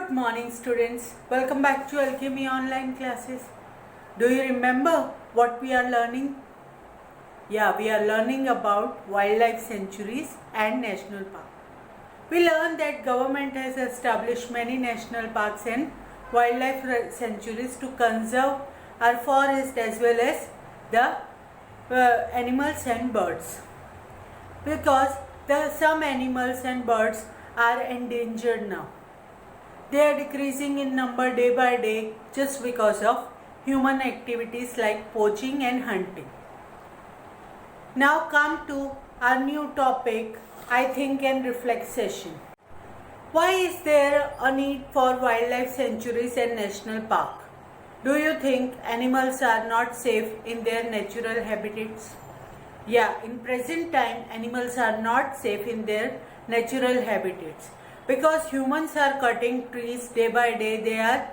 Good morning students. Welcome back to Alchemy online classes. Do you remember what we are learning? Yeah, we are learning about wildlife sanctuaries and national parks. We learned that government has established many national parks and wildlife sanctuaries to conserve our forest as well as the animals and birds. Because some animals and birds are endangered now. They are decreasing in number day by day just because of human activities like poaching and hunting. Now come to our new topic, I think and reflect session. Why is there a need for wildlife sanctuaries and national park? Do you think animals are not safe in their natural habitats? Yeah, in present time animals are not safe in their natural habitats. Because humans are cutting trees day by day, they are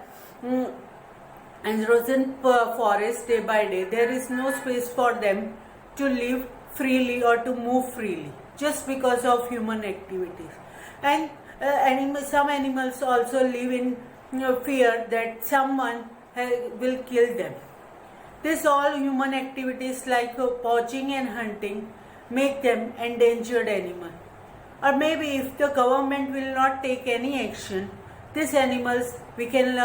erosion forest day by day. There is no space for them to live freely or to move freely just because of human activities. And some animals also live in fear that someone will kill them. This all human activities like poaching and hunting make them endangered animals. Or maybe if the government will not take any action, these animals we can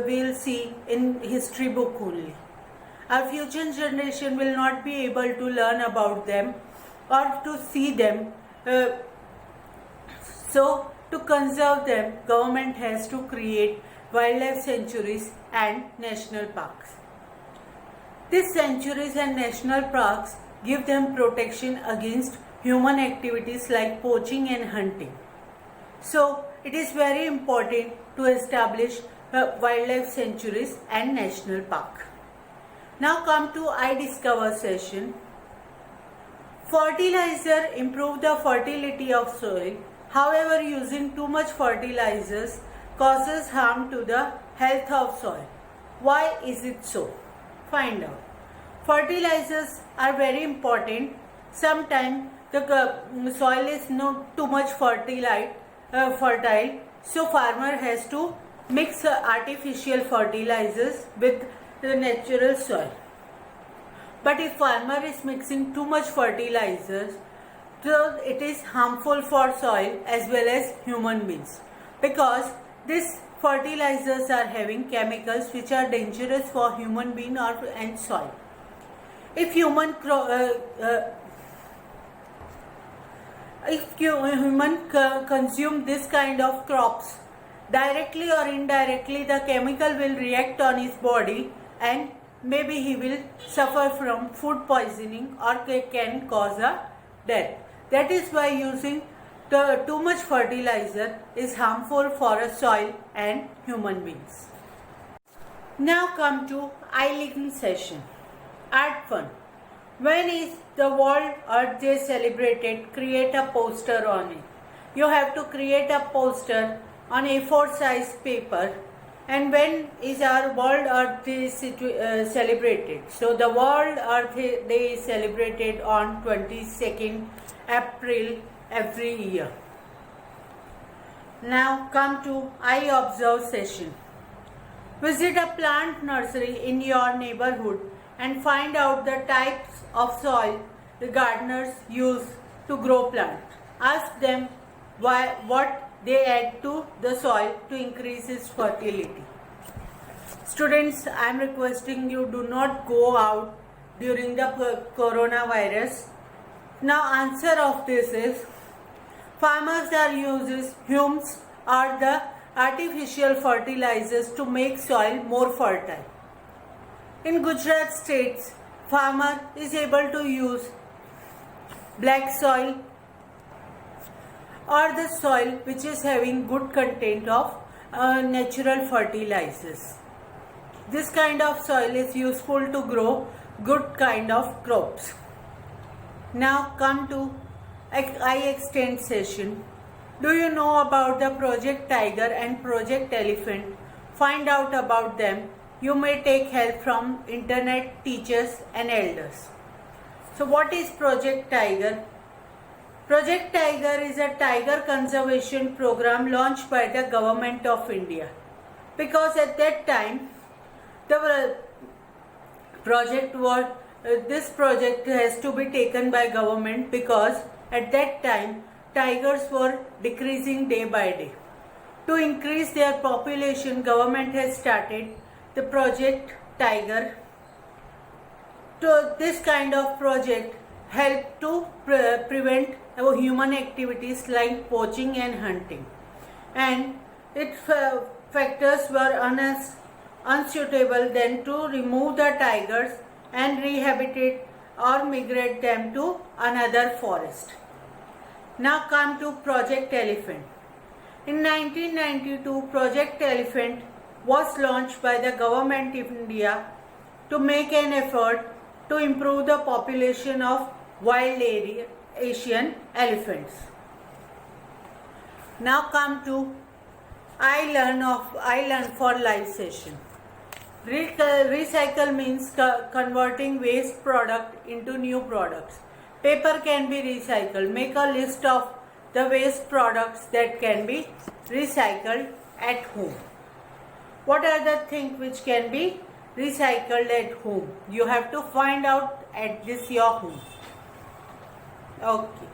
will see in history book only. Our future generation will not be able to learn about them or to see them. So to conserve them, government has to create wildlife sanctuaries and national parks. These sanctuaries and national parks give them protection against human activities like poaching and hunting. So it is very important to establish wildlife sanctuaries and national park. Now come to I Discover session. Fertilizer improve the fertility of soil. However, using too much fertilizers causes harm to the health of soil. Why is it so? Find out. Fertilizers are very important. Sometimes the soil is not too much fertile, so farmer has to mix artificial fertilizers with the natural soil. But if farmer is mixing too much fertilizers, so it is harmful for soil as well as human beings, because these fertilizers are having chemicals which are dangerous for human being and soil. If human consume this kind of crops, directly or indirectly the chemical will react on his body and maybe he will suffer from food poisoning or can cause a death. That is why using too much fertilizer is harmful for a soil and human beings. Now come to I-Link session. Art fun. When is the World Earth Day celebrated? Create a poster on it. You have to create a poster on A4 size paper. And when is our World Earth Day celebrated? So the World Earth Day is celebrated on 22nd April every year. Now come to I Observe session. Visit a plant nursery in your neighborhood and find out the types of soil the gardeners use to grow plants. Ask them what they add to the soil to increase its fertility. Students, I am requesting you do not go out during the coronavirus. Now answer of this is, farmers are uses humus or the artificial fertilizers to make soil more fertile. In Gujarat states, farmer is able to use black soil or the soil which is having good content of natural fertilizers. This kind of soil is useful to grow good kind of crops. Now come to I Extend session. Do you know about the Project Tiger and Project Elephant? Find out about them. You may take help from internet, teachers and elders. So what is Project Tiger? Project Tiger is a tiger conservation program launched by the government of India. Because at that time, the project was this project has to be taken by government because at that time tigers were decreasing day by day. To increase their population, government has started the Project Tiger. So this kind of project help to prevent human activities like poaching and hunting, and its factors were unsuitable then to remove the tigers and rehabilitate or migrate them to another forest. Now come to Project Elephant. In 1992, Project Elephant was launched by the government of India to make an effort to improve the population of wild Asian elephants. Now come to I Learn for Life session. Recycle means converting waste product into new products. Paper can be recycled. Make a list of the waste products that can be recycled at home. What are the things which can be recycled at home? You have to find out at this your home. Okay.